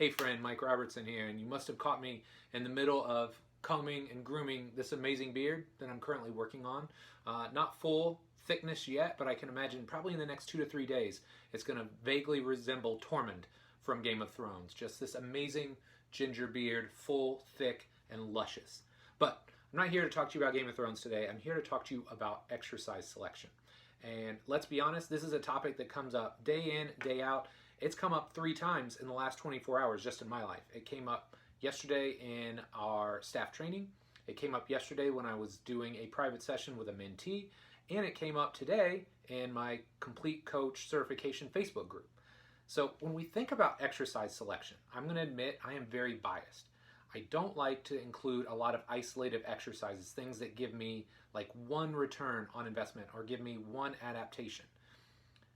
Hey friend, Mike Robertson here, and you must have caught me in the middle of combing and grooming this amazing beard that I'm currently working on. Not full thickness yet, but I can imagine probably in the next 2 to 3 days it's going to vaguely resemble Tormund from Game of Thrones. Just this amazing ginger beard, full, thick, and luscious. But I'm not here to talk to you about Game of Thrones today. I'm here to talk to you about exercise selection. And let's be honest, this is a topic that comes up day in, day out. It's come up 3 times in the last 24 hours just in my life. It came up yesterday in our staff training. It came up yesterday when I was doing a private session with a mentee. And it came up today in my Complete Coach Certification Facebook group. So when we think about exercise selection, I'm going to admit I am very biased. I don't like to include a lot of isolated exercises, things that give me like one return on investment or give me one adaptation.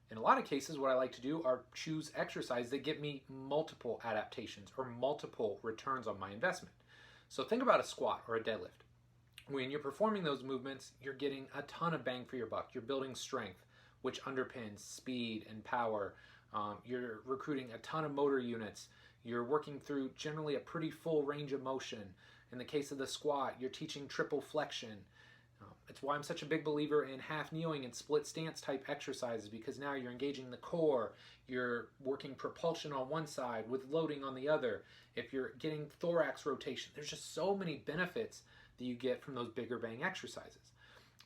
In a lot of cases, what I like to do are choose exercises that get me multiple adaptations or multiple returns on my investment. So think about a squat or a deadlift. When you're performing those movements, you're getting a ton of bang for your buck. You're building strength, which underpins speed and power. You're recruiting a ton of motor units. You're working through generally a pretty full range of motion. In the case of the squat, you're teaching triple flexion. It's why I'm such a big believer in half kneeling and split stance type exercises, because now you're engaging the core, you're working propulsion on one side with loading on the other. If you're getting thorax rotation, there's just so many benefits that you get from those bigger bang exercises.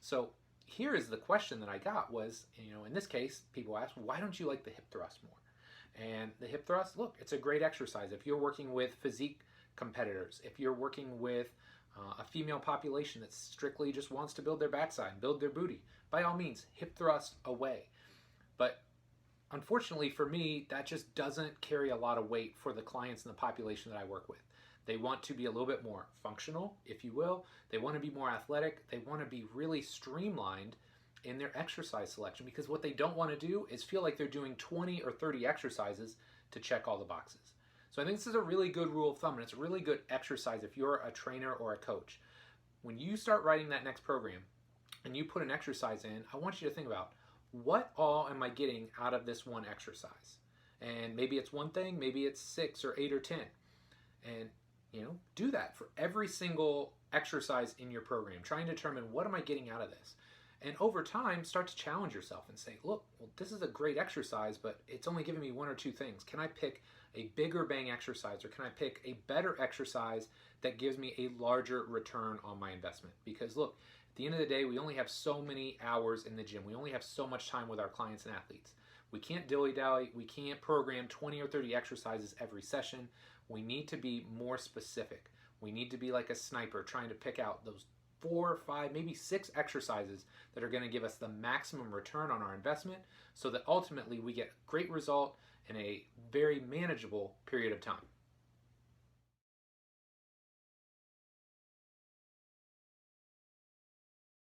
So here is the question that I got was, in this case, people ask, why don't you like the hip thrust more? And the hip thrust, look, it's a great exercise. If you're working with physique competitors, if you're working with a female population that strictly just wants to build their backside, build their booty, by all means, hip thrust away. But unfortunately for me, that just doesn't carry a lot of weight for the clients and the population that I work with. They want to be a little bit more functional, if you will. They want to be more athletic. They want to be really streamlined in their exercise selection, because what they don't want to do is feel like they're doing 20 or 30 exercises to check all the boxes. So I think this is a really good rule of thumb, and it's a really good exercise if you're a trainer or a coach. When you start writing that next program and you put an exercise in, I want you to think about, what all am I getting out of this one exercise? And maybe it's one thing, maybe it's 6 or 8 or 10. And do that for every single exercise in your program. Try and determine, what am I getting out of this? And over time, start to challenge yourself and say, look, well, this is a great exercise, but it's only giving me 1 or 2 things. Can I pick a bigger bang exercise, or can I pick a better exercise that gives me a larger return on my investment? Because look, at the end of the day, we only have so many hours in the gym. We only have so much time with our clients and athletes. We can't dilly-dally. We can't program 20 or 30 exercises every session. We need to be more specific. We need to be like a sniper, trying to pick out those 4 or 5, maybe 6 exercises that are going to give us the maximum return on our investment, so that ultimately we get a great result in a very manageable period of time.